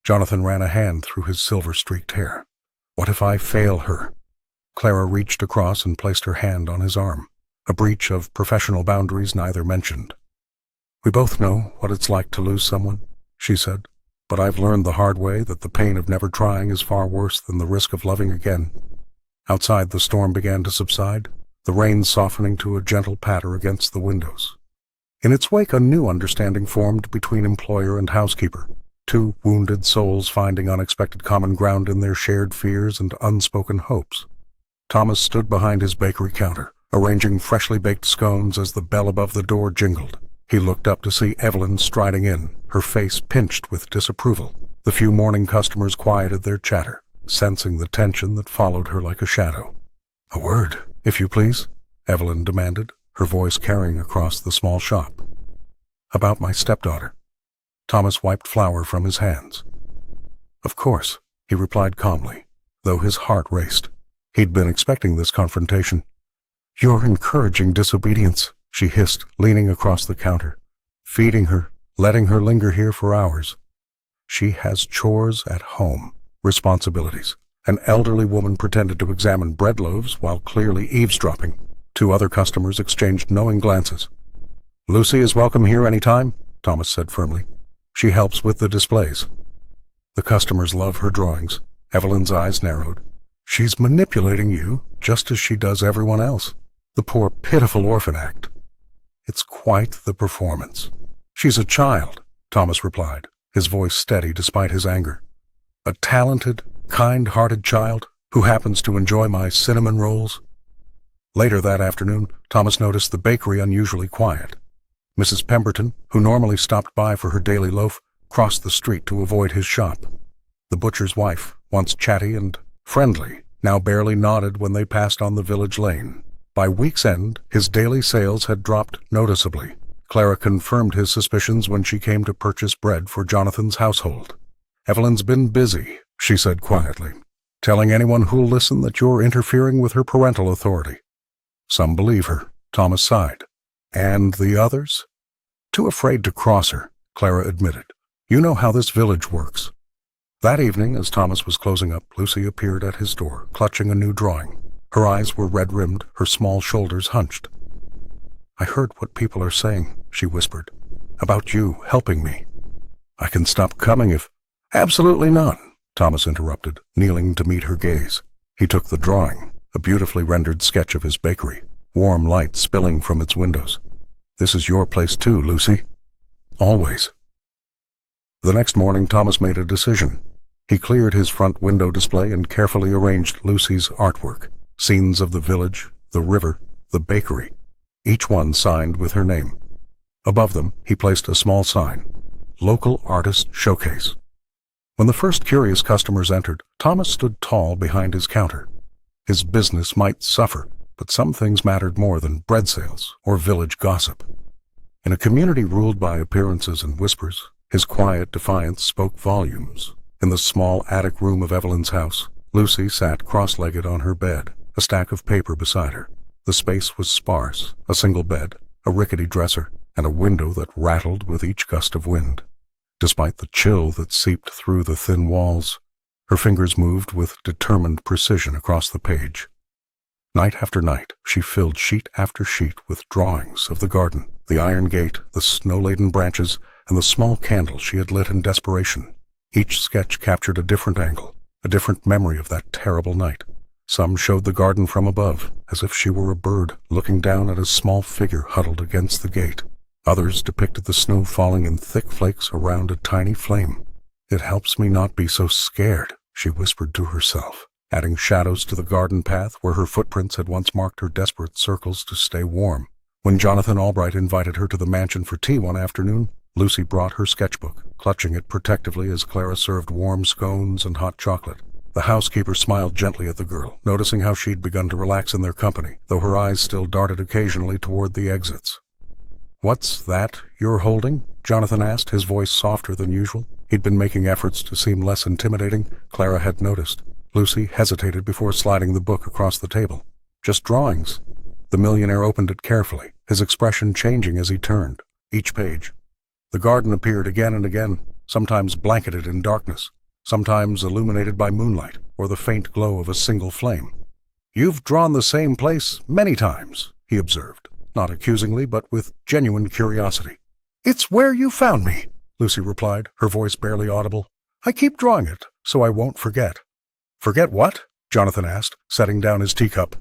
Jonathan ran a hand through his silver-streaked hair. "What if I fail her?" Clara reached across and placed her hand on his arm. a breach of professional boundaries neither mentioned. "We both know what it's like to lose someone," she said, "but I've learned the hard way that the pain of never trying is far worse than the risk of loving again." Outside, the storm began to subside, the rain softening to a gentle patter against the windows. In its wake, a new understanding formed between employer and housekeeper, two wounded souls finding unexpected common ground in their shared fears and unspoken hopes. Thomas stood behind his bakery counter, arranging freshly baked scones as the bell above the door jingled. He looked up to see Evelyn striding in, her face pinched with disapproval. The few morning customers quieted their chatter, sensing the tension that followed her like a shadow. "A word, if you please," Evelyn demanded, her voice carrying across the small shop. "About my stepdaughter." Thomas wiped flour from his hands. "Of course," he replied calmly, though his heart raced. He'd been expecting this confrontation. "You're encouraging disobedience," she hissed, leaning across the counter. "Feeding her, letting her linger here for hours. She has chores at home, responsibilities." An elderly woman pretended to examine bread loaves while clearly eavesdropping. Two other customers exchanged knowing glances. "Lucy is welcome here any time," Thomas said firmly. "She helps with the displays." "The customers love her drawings." Evelyn's eyes narrowed. "She's manipulating you, just as she does everyone else. The poor, pitiful orphan act." "It's quite the performance." "She's a child," Thomas replied, his voice steady despite his anger. "A talented, kind-hearted child who happens to enjoy my cinnamon rolls." Later that afternoon, Thomas noticed the bakery unusually quiet. Mrs. Pemberton, who normally stopped by for her daily loaf, crossed the street to avoid his shop. The butcher's wife, once chatty and friendly, now barely nodded when they passed on the village lane. By week's end, his daily sales had dropped noticeably. Clara confirmed his suspicions when she came to purchase bread for Jonathan's household. "Evelyn's been busy," she said quietly, "telling anyone who'll listen that you're interfering with her parental authority." Some believe her, Thomas sighed. "And the others?" "Too afraid to cross her," Clara admitted. "You know how this village works." That evening, as Thomas was closing up, Lucy appeared at his door, clutching a new drawing. Her eyes were red-rimmed, her small shoulders hunched. "I heard what people are saying," she whispered, "about you helping me." "I can stop coming if—" "Absolutely not," Thomas interrupted, kneeling to meet her gaze. He took the drawing, a beautifully rendered sketch of his bakery, warm light spilling from its windows. "This is your place too, Lucy. Always." The next morning, Thomas made a decision. He cleared his front window display and carefully arranged Lucy's artwork. Scenes of the village, the river, the bakery, each one signed with her name. Above them, he placed a small sign, "Local Artist Showcase." When the first curious customers entered, Thomas stood tall behind his counter. His business might suffer, but some things mattered more than bread sales or village gossip. In a community ruled by appearances and whispers, his quiet defiance spoke volumes. In the small attic room of Evelyn's house, Lucy sat cross-legged on her bed, a stack of paper beside her. The space was sparse, a single bed, a rickety dresser, and a window that rattled with each gust of wind. Despite the chill that seeped through the thin walls, her fingers moved with determined precision across the page. Night after night, she filled sheet after sheet with drawings of the garden, the iron gate, the snow-laden branches, and the small candle she had lit in desperation. Each sketch captured a different angle, a different memory of that terrible night. Some showed the garden from above, as if she were a bird looking down at a small figure huddled against the gate. Others depicted the snow falling in thick flakes around a tiny flame. "It helps me not be so scared," she whispered to herself, adding shadows to the garden path where her footprints had once marked her desperate circles to stay warm. When Jonathan Albright invited her to the mansion for tea one afternoon, Lucy brought her sketchbook, clutching it protectively as Clara served warm scones and hot chocolate. The housekeeper smiled gently at the girl, noticing how she'd begun to relax in their company, though her eyes still darted occasionally toward the exits. "What's that you're holding?" Jonathan asked, his voice softer than usual. He'd been making efforts to seem less intimidating, Clara had noticed. Lucy hesitated before sliding the book across the table. "Just drawings." The millionaire opened it carefully, his expression changing as he turned. Each page. The garden appeared again and again, sometimes blanketed in darkness, sometimes illuminated by moonlight or the faint glow of a single flame. "You've drawn the same place many times," he observed, not accusingly but with genuine curiosity. "It's where you found me," Lucy replied, her voice barely audible. "I keep drawing it, so I won't forget." "Forget what?" Jonathan asked, setting down his teacup.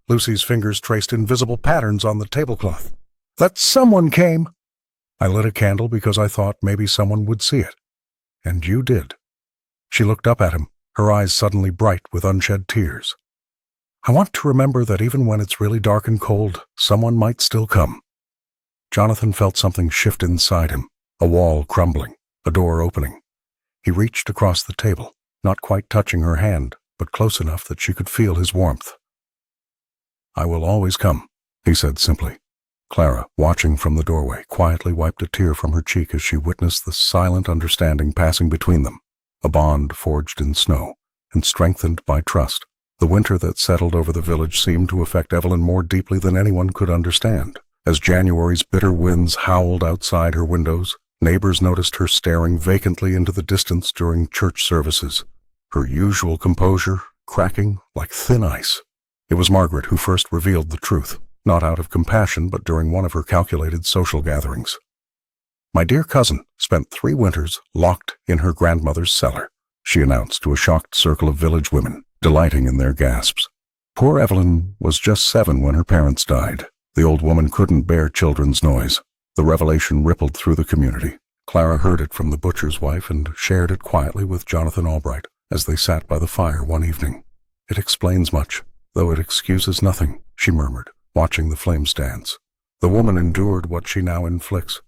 Lucy's fingers traced invisible patterns on the tablecloth. "That someone came." "I lit a candle because I thought maybe someone would see it. And you did." She looked up at him, her eyes suddenly bright with unshed tears. "I want to remember that even when it's really dark and cold, someone might still come." Jonathan felt something shift inside him, a wall crumbling, a door opening. He reached across the table, not quite touching her hand, but close enough that she could feel his warmth. "I will always come," he said simply. Clara, watching from the doorway, quietly wiped a tear from her cheek as she witnessed the silent understanding passing between them, a bond forged in snow and strengthened by trust. The winter that settled over the village seemed to affect Evelyn more deeply than anyone could understand. As January's bitter winds howled outside her windows, neighbors noticed her staring vacantly into the distance during church services, her usual composure cracking like thin ice. It was Margaret who first revealed the truth, not out of compassion but during one of her calculated social gatherings. "My dear cousin spent 3 winters locked in her grandmother's cellar," she announced to a shocked circle of village women, delighting in their gasps. "Poor Evelyn was just 7 when her parents died." The old woman couldn't bear children's noise. The revelation rippled through the community. Clara heard it from the butcher's wife and shared it quietly with Jonathan Albright as they sat by the fire one evening. "It explains much, though it excuses nothing," she murmured, watching the flames dance. "The woman endured what she now inflicts."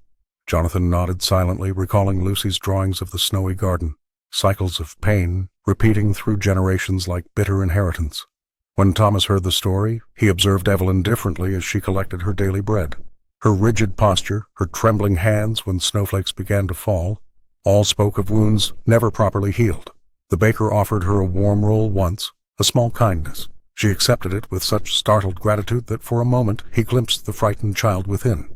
Jonathan nodded silently, recalling Lucy's drawings of the snowy garden, cycles of pain repeating through generations like bitter inheritance. When Thomas heard the story, he observed Evelyn differently as she collected her daily bread. Her rigid posture, her trembling hands when snowflakes began to fall, all spoke of wounds never properly healed. The baker offered her a warm roll once, a small kindness. She accepted it with such startled gratitude that for a moment he glimpsed the frightened child within.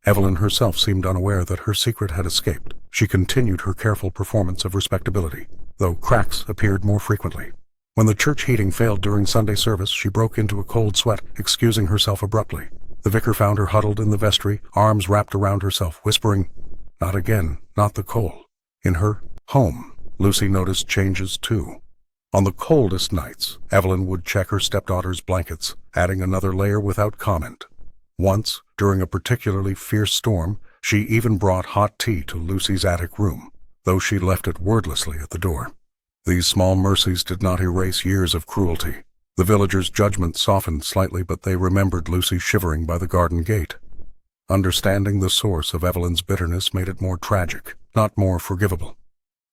Evelyn herself seemed unaware that her secret had escaped. She continued her careful performance of respectability, though cracks appeared more frequently. When the church heating failed during Sunday service, she broke into a cold sweat, excusing herself abruptly. The vicar found her huddled in the vestry, arms wrapped around herself, whispering, "Not again, not the coal." In her home, Lucy noticed changes too. On the coldest nights, Evelyn would check her stepdaughter's blankets, adding another layer without comment. Once, during a particularly fierce storm, she even brought hot tea to Lucy's attic room, though she left it wordlessly at the door. These small mercies did not erase years of cruelty. The villagers' judgment softened slightly, but they remembered Lucy shivering by the garden gate. Understanding the source of Evelyn's bitterness made it more tragic, not more forgivable.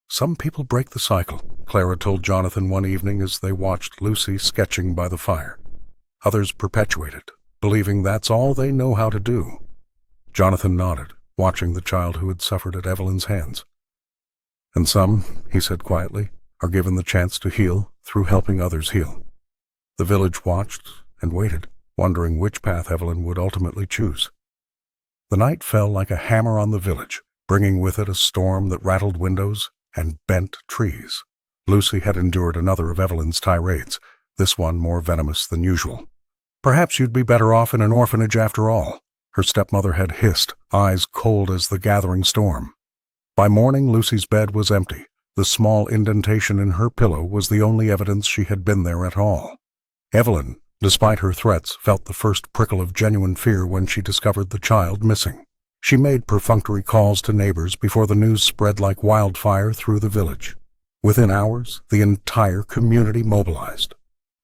"Some people break the cycle," Clara told Jonathan one evening as they watched Lucy sketching by the fire. "Others perpetuate it, believing that's all they know how to do." Jonathan nodded, watching the child who had suffered at Evelyn's hands. "And some," he said quietly, "are given the chance to heal through helping others heal." The village watched and waited, wondering which path Evelyn would ultimately choose. The night fell like a hammer on the village, bringing with it a storm that rattled windows and bent trees. Lucy had endured another of Evelyn's tirades, this one more venomous than usual. "Perhaps you'd be better off in an orphanage after all," her stepmother had hissed, eyes cold as the gathering storm. By morning, Lucy's bed was empty. The small indentation in her pillow was the only evidence she had been there at all. Evelyn, despite her threats, felt the first prickle of genuine fear when she discovered the child missing. She made perfunctory calls to neighbors before the news spread like wildfire through the village. Within hours, the entire community mobilized.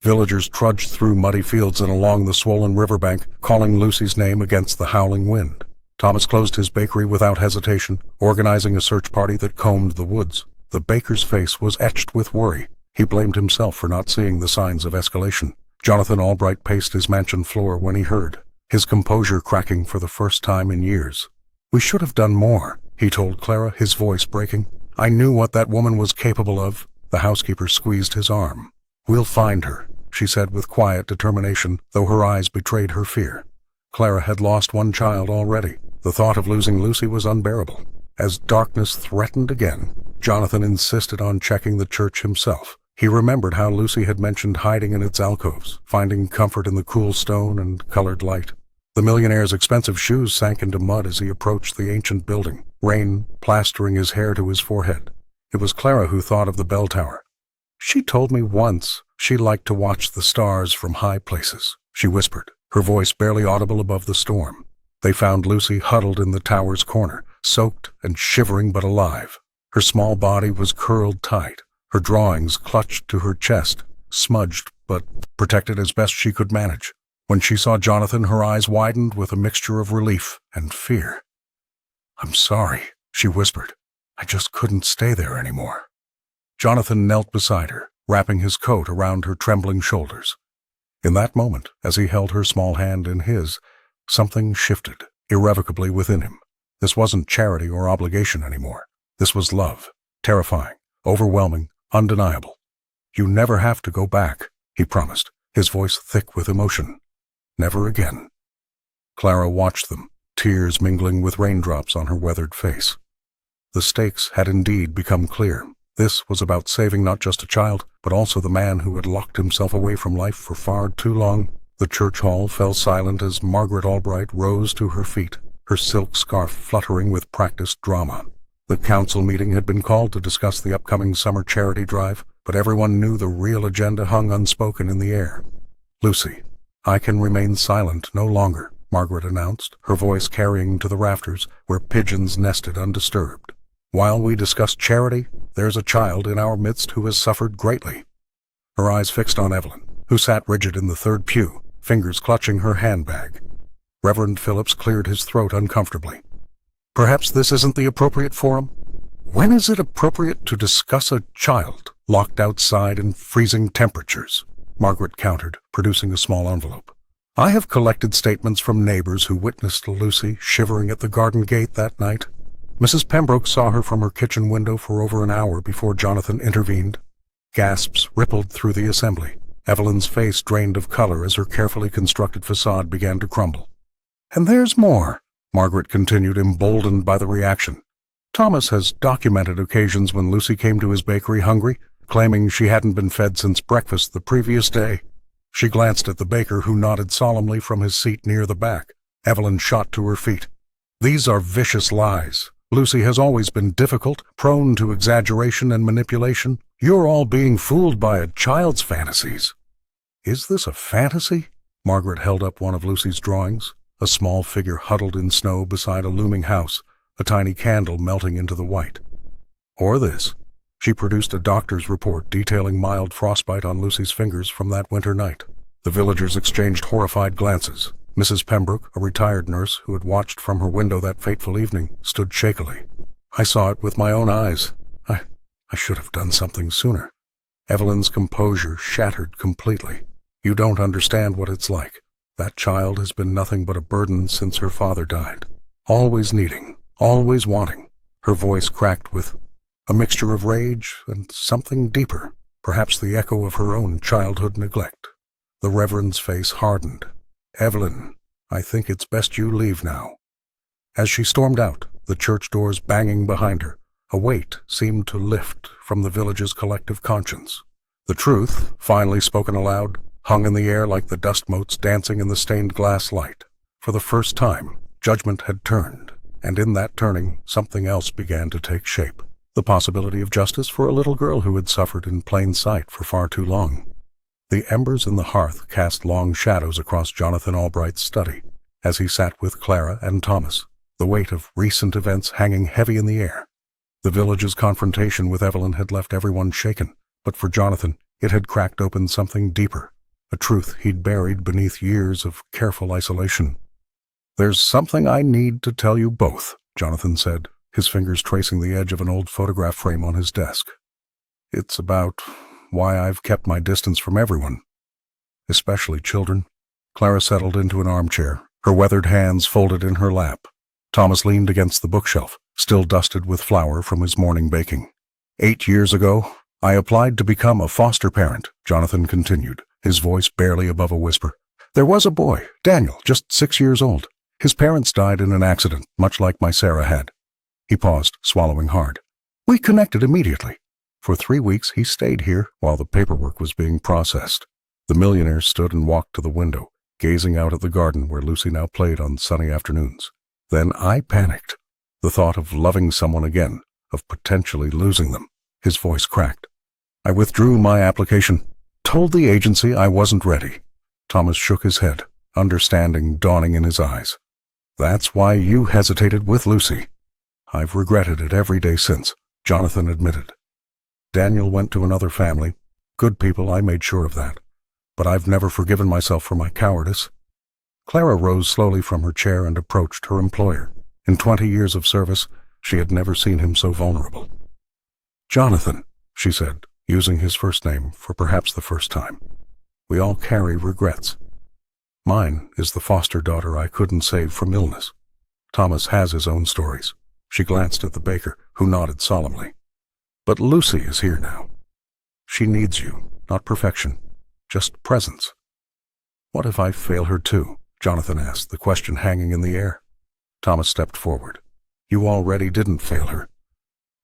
Villagers trudged through muddy fields and along the swollen riverbank, calling Lucy's name against the howling wind. Thomas closed his bakery without hesitation, organizing a search party that combed the woods. The baker's face was etched with worry. He blamed himself for not seeing the signs of escalation. Jonathan Albright paced his mansion floor when he heard, his composure cracking for the first time in years. "We should have done more," he told Clara, his voice breaking. "I knew what that woman was capable of." The housekeeper squeezed his arm. "We'll find her," she said with quiet determination, though her eyes betrayed her fear. Clara had lost one child already. The thought of losing Lucy was unbearable. As darkness threatened again, Jonathan insisted on checking the church himself. He remembered how Lucy had mentioned hiding in its alcoves, finding comfort in the cool stone and colored light. The millionaire's expensive shoes sank into mud as he approached the ancient building, rain plastering his hair to his forehead. It was Clara who thought of the bell tower. "She told me once she liked to watch the stars from high places," she whispered, her voice barely audible above the storm. They found Lucy huddled in the tower's corner, soaked and shivering but alive. Her small body was curled tight, her drawings clutched to her chest, smudged but protected as best she could manage. When she saw Jonathan, her eyes widened with a mixture of relief and fear. "I'm sorry," she whispered. "I just couldn't stay there anymore." Jonathan knelt beside her, wrapping his coat around her trembling shoulders. In that moment, as he held her small hand in his, something shifted irrevocably within him. This wasn't charity or obligation anymore. This was love, terrifying, overwhelming, undeniable. "You never have to go back," he promised, his voice thick with emotion. "Never again." Clara watched them, tears mingling with raindrops on her weathered face. The stakes had indeed become clear. This was about saving not just a child, but also the man who had locked himself away from life for far too long. The church hall fell silent as Margaret Albright rose to her feet, her silk scarf fluttering with practiced drama. The council meeting had been called to discuss the upcoming summer charity drive, but everyone knew the real agenda hung unspoken in the air. "Lucy, I can remain silent no longer," Margaret announced, her voice carrying to the rafters where pigeons nested undisturbed. "While we discuss charity, there's a child in our midst who has suffered greatly." Her eyes fixed on Evelyn, who sat rigid in the third pew, fingers clutching her handbag. Reverend Phillips cleared his throat uncomfortably. "Perhaps this isn't the appropriate forum? When is it appropriate to discuss a child locked outside in freezing temperatures?" Margaret countered, producing a small envelope. "I have collected statements from neighbors who witnessed Lucy shivering at the garden gate that night. Mrs. Pembroke saw her from her kitchen window for over an hour before Jonathan intervened." Gasps rippled through the assembly. Evelyn's face drained of color as her carefully constructed facade began to crumble. "And there's more," Margaret continued, emboldened by the reaction. "Thomas has documented occasions when Lucy came to his bakery hungry, claiming she hadn't been fed since breakfast the previous day." She glanced at the baker, who nodded solemnly from his seat near the back. Evelyn shot to her feet. "These are vicious lies. Lucy has always been difficult, prone to exaggeration and manipulation. You're all being fooled by a child's fantasies." "Is this a fantasy?" Margaret held up one of Lucy's drawings, a small figure huddled in snow beside a looming house, a tiny candle melting into the white. "Or this." She produced a doctor's report detailing mild frostbite on Lucy's fingers from that winter night. The villagers exchanged horrified glances. Mrs. Pembroke, a retired nurse who had watched from her window that fateful evening, stood shakily. "I saw it with my own eyes. I should have done something sooner." Evelyn's composure shattered completely. "You don't understand what it's like. That child has been nothing but a burden since her father died. Always needing, always wanting." Her voice cracked with a mixture of rage and something deeper, perhaps the echo of her own childhood neglect. The Reverend's face hardened. "Evelyn, I think it's best you leave now." As she stormed out, the church doors banging behind her, a weight seemed to lift from the village's collective conscience. The truth, finally spoken aloud, hung in the air like the dust motes dancing in the stained glass light. For the first time, judgment had turned, and in that turning, something else began to take shape. The possibility of justice for a little girl who had suffered in plain sight for far too long. The embers in the hearth cast long shadows across Jonathan Albright's study, as he sat with Clara and Thomas, the weight of recent events hanging heavy in the air. The village's confrontation with Evelyn had left everyone shaken, but for Jonathan, it had cracked open something deeper, a truth he'd buried beneath years of careful isolation. "There's something I need to tell you both," Jonathan said, his fingers tracing the edge of an old photograph frame on his desk. "It's about why I've kept my distance from everyone, especially children." Clara settled into an armchair, her weathered hands folded in her lap. Thomas leaned against the bookshelf, still dusted with flour from his morning baking. 8 years ago, I applied to become a foster parent," Jonathan continued, his voice barely above a whisper. "There was a boy, Daniel, just 6 years old. His parents died in an accident, much like my Sarah had." He paused, swallowing hard. "We connected immediately. For 3 weeks he stayed here while the paperwork was being processed. The millionaire stood and walked to the window, gazing out at the garden where Lucy now played on sunny afternoons. Then I panicked. The thought of loving someone again, of potentially losing them. His voice cracked. I withdrew my application, told the agency I wasn't ready. Thomas shook his head, understanding dawning in his eyes. That's why you hesitated with Lucy. I've regretted it every day since, Jonathan admitted. Daniel went to another family. Good people, I made sure of that. But I've never forgiven myself for my cowardice. Clara rose slowly from her chair and approached her employer. In 20 years of service, she had never seen him so vulnerable. Jonathan, she said, using his first name for perhaps the first time. We all carry regrets. Mine is the foster daughter I couldn't save from illness. Thomas has his own stories. She glanced at the baker, who nodded solemnly. But Lucy is here now. She needs you, not perfection, just presence. What if I fail her too? Jonathan asked, the question hanging in the air. Thomas stepped forward. You already didn't fail her.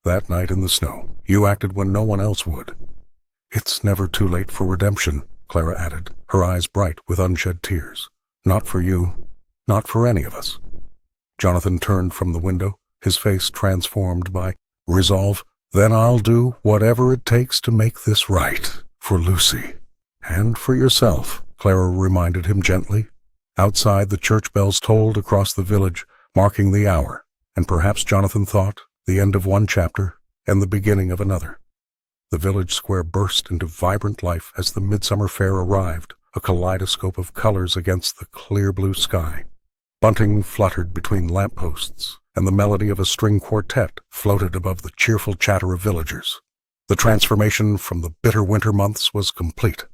That night in the snow, you acted when no one else would. It's never too late for redemption, Clara added, her eyes bright with unshed tears. Not for you, not for any of us. Jonathan turned from the window, his face transformed by resolve. Then I'll do whatever it takes to make this right, for Lucy. And for yourself, Clara reminded him gently. Outside, the church bells tolled across the village, marking the hour, and perhaps Jonathan thought the end of one chapter and the beginning of another. The village square burst into vibrant life as the midsummer fair arrived, a kaleidoscope of colors against the clear blue sky. Bunting fluttered between lampposts, and the melody of a string quartet floated above the cheerful chatter of villagers. The transformation from the bitter winter months was complete.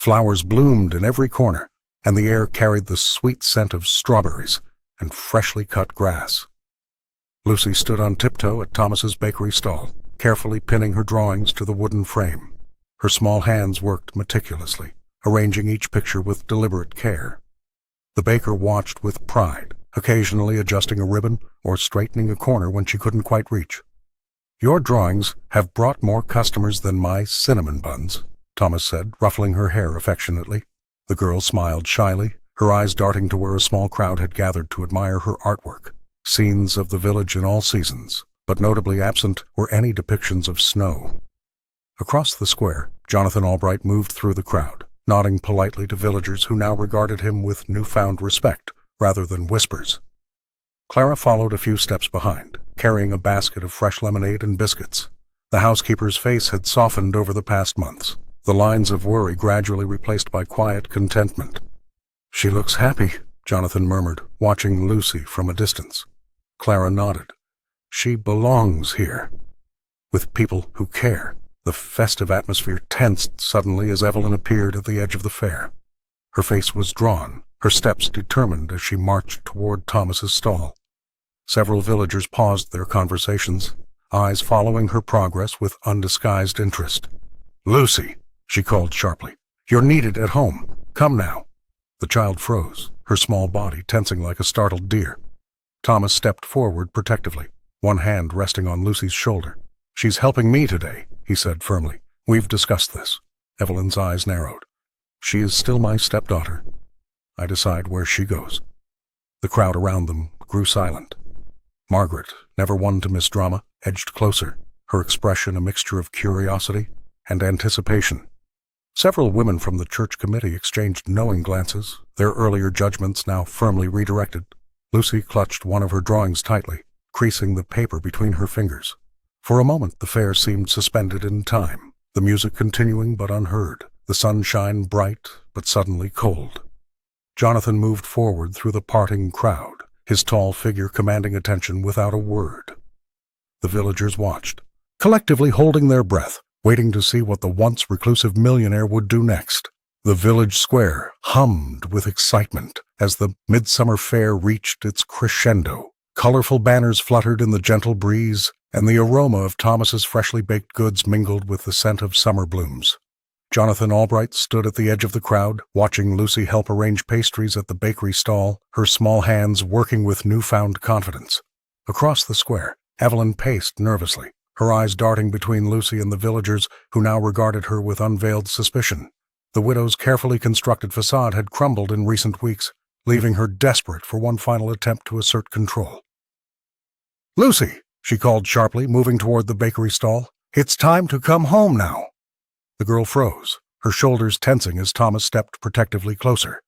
Flowers bloomed in every corner, and the air carried the sweet scent of strawberries and freshly cut grass. Lucy stood on tiptoe at Thomas's bakery stall, carefully pinning her drawings to the wooden frame. Her small hands worked meticulously, arranging each picture with deliberate care. The baker watched with pride, occasionally adjusting a ribbon or straightening a corner when she couldn't quite reach. Your drawings have brought more customers than my cinnamon buns, Thomas said, ruffling her hair affectionately. The girl smiled shyly, her eyes darting to where a small crowd had gathered to admire her artwork. Scenes of the village in all seasons, but notably absent were any depictions of snow. Across the square, Jonathan Albright moved through the crowd, nodding politely to villagers who now regarded him with newfound respect, rather than whispers. Clara followed a few steps behind, carrying a basket of fresh lemonade and biscuits. The housekeeper's face had softened over the past months, the lines of worry gradually replaced by quiet contentment. She looks happy, Jonathan murmured, watching Lucy from a distance. Clara nodded. She belongs here, with people who care. The festive atmosphere tensed suddenly as Evelyn appeared at the edge of the fair. Her face was drawn, her steps determined as she marched toward Thomas's stall. Several villagers paused their conversations, eyes following her progress with undisguised interest. Lucy, she called sharply, you're needed at home. Come now. The child froze, her small body tensing like a startled deer. Thomas stepped forward protectively, one hand resting on Lucy's shoulder. She's helping me today, he said firmly. We've discussed this. Evelyn's eyes narrowed. She is still my stepdaughter. I decide where she goes. The crowd around them grew silent. Margaret, never one to miss drama, edged closer, her expression a mixture of curiosity and anticipation. Several women from the church committee exchanged knowing glances, their earlier judgments now firmly redirected. Lucy clutched one of her drawings tightly, creasing the paper between her fingers. For a moment the fair seemed suspended in time, the music continuing but unheard, the sunshine bright but suddenly cold. Jonathan moved forward through the parting crowd, his tall figure commanding attention without a word. The villagers watched, collectively holding their breath, waiting to see what the once reclusive millionaire would do next. The village square hummed with excitement as the midsummer fair reached its crescendo. Colorful banners fluttered in the gentle breeze, and the aroma of Thomas's freshly baked goods mingled with the scent of summer blooms. Jonathan Albright stood at the edge of the crowd, watching Lucy help arrange pastries at the bakery stall, her small hands working with newfound confidence. Across the square, Evelyn paced nervously, her eyes darting between Lucy and the villagers who now regarded her with unveiled suspicion. The widow's carefully constructed facade had crumbled in recent weeks, leaving her desperate for one final attempt to assert control. "Lucy," she called sharply, moving toward the bakery stall. "It's time to come home now." The girl froze, her shoulders tensing as Thomas stepped protectively closer.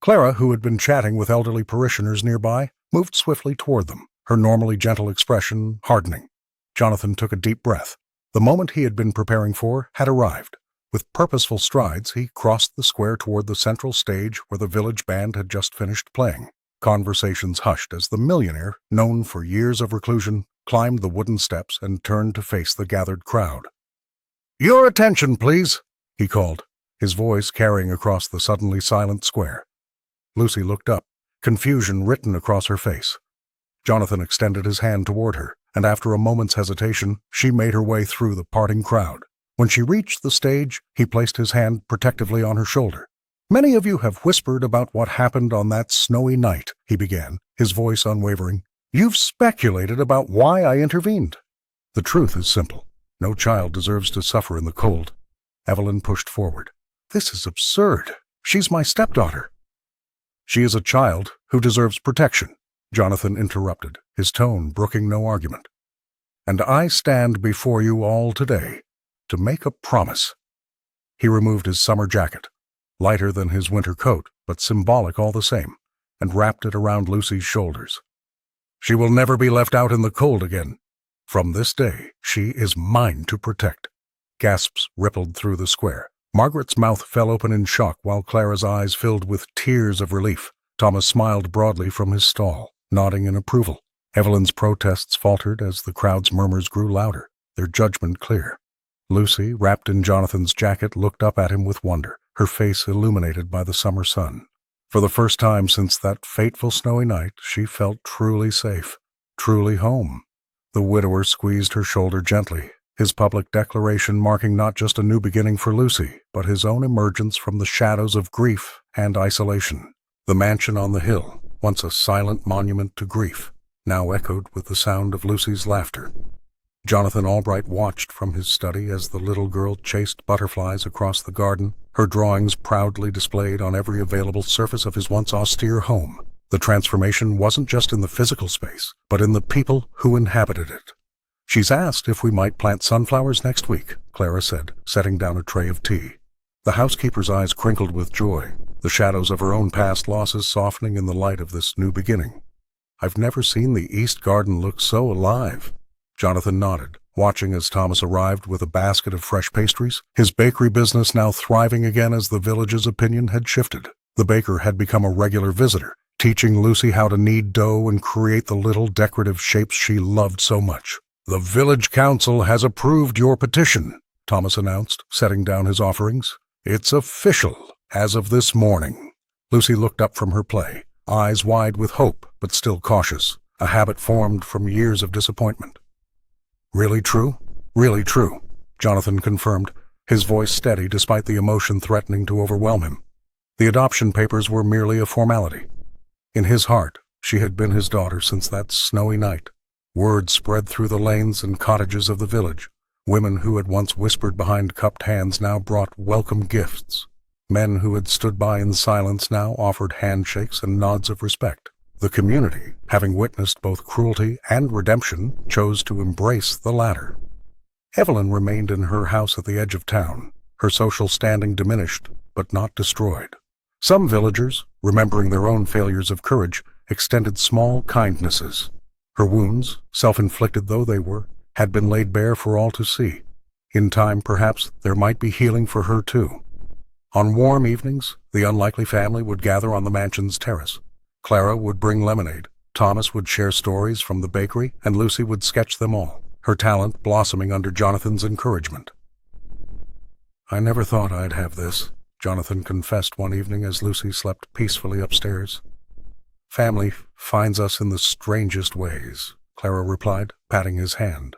Clara, who had been chatting with elderly parishioners nearby, moved swiftly toward them, her normally gentle expression hardening. Jonathan took a deep breath. The moment he had been preparing for had arrived. With purposeful strides, he crossed the square toward the central stage where the village band had just finished playing. Conversations hushed as the millionaire, known for years of reclusion, climbed the wooden steps and turned to face the gathered crowd. "Your attention, please," he called, his voice carrying across the suddenly silent square. Lucy looked up, confusion written across her face. Jonathan extended his hand toward her, and after a moment's hesitation, she made her way through the parting crowd. When she reached the stage, he placed his hand protectively on her shoulder. "Many of you have whispered about what happened on that snowy night," he began, his voice unwavering. "You've speculated about why I intervened. The truth is simple. No child deserves to suffer in the cold." Evelyn pushed forward. "This is absurd. She's my stepdaughter." "She is a child who deserves protection," Jonathan interrupted, his tone brooking no argument. "And I stand before you all today to make a promise." He removed his summer jacket, lighter than his winter coat, but symbolic all the same, and wrapped it around Lucy's shoulders. "She will never be left out in the cold again. From this day, she is mine to protect." Gasps rippled through the square. Margaret's mouth fell open in shock while Clara's eyes filled with tears of relief. Thomas smiled broadly from his stall, nodding in approval. Evelyn's protests faltered as the crowd's murmurs grew louder, their judgment clear. Lucy, wrapped in Jonathan's jacket, looked up at him with wonder, her face illuminated by the summer sun. For the first time since that fateful snowy night, she felt truly safe, truly home. The widower squeezed her shoulder gently, his public declaration marking not just a new beginning for Lucy, but his own emergence from the shadows of grief and isolation. The mansion on the hill, once a silent monument to grief, now echoed with the sound of Lucy's laughter. Jonathan Albright watched from his study as the little girl chased butterflies across the garden, her drawings proudly displayed on every available surface of his once austere home. The transformation wasn't just in the physical space, but in the people who inhabited it. "She's asked if we might plant sunflowers next week," Clara said, setting down a tray of tea. The housekeeper's eyes crinkled with joy, the shadows of her own past losses softening in the light of this new beginning. "I've never seen the East Garden look so alive." Jonathan nodded, watching as Thomas arrived with a basket of fresh pastries, his bakery business now thriving again as the village's opinion had shifted. The baker had become a regular visitor, teaching Lucy how to knead dough and create the little decorative shapes she loved so much. "The village council has approved your petition," Thomas announced, setting down his offerings. "It's official, as of this morning." Lucy looked up from her play, eyes wide with hope, but still cautious, a habit formed from years of disappointment. "Really true? Really true," Jonathan confirmed, his voice steady despite the emotion threatening to overwhelm him. The adoption papers were merely a formality. In his heart, she had been his daughter since that snowy night. Word spread through the lanes and cottages of the village. Women who had once whispered behind cupped hands now brought welcome gifts. Men who had stood by in silence now offered handshakes and nods of respect. The community, having witnessed both cruelty and redemption, chose to embrace the latter. Evelyn remained in her house at the edge of town, her social standing diminished, but not destroyed. Some villagers, remembering their own failures of courage, extended small kindnesses. Her wounds, self-inflicted though they were, had been laid bare for all to see. In time, perhaps, there might be healing for her too. On warm evenings, the unlikely family would gather on the mansion's terrace. Clara would bring lemonade, Thomas would share stories from the bakery, and Lucy would sketch them all, her talent blossoming under Jonathan's encouragement. "I never thought I'd have this," Jonathan confessed one evening as Lucy slept peacefully upstairs. "Family finds us in the strangest ways," Clara replied, patting his hand.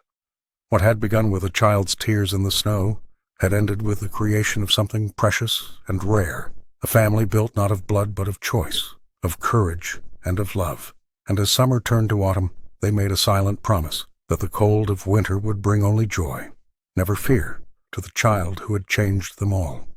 What had begun with a child's tears in the snow had ended with the creation of something precious and rare, a family built not of blood but of choice, of courage and of love. And as summer turned to autumn, they made a silent promise. that the cold of winter would bring only joy, never fear, to the child who had changed them all.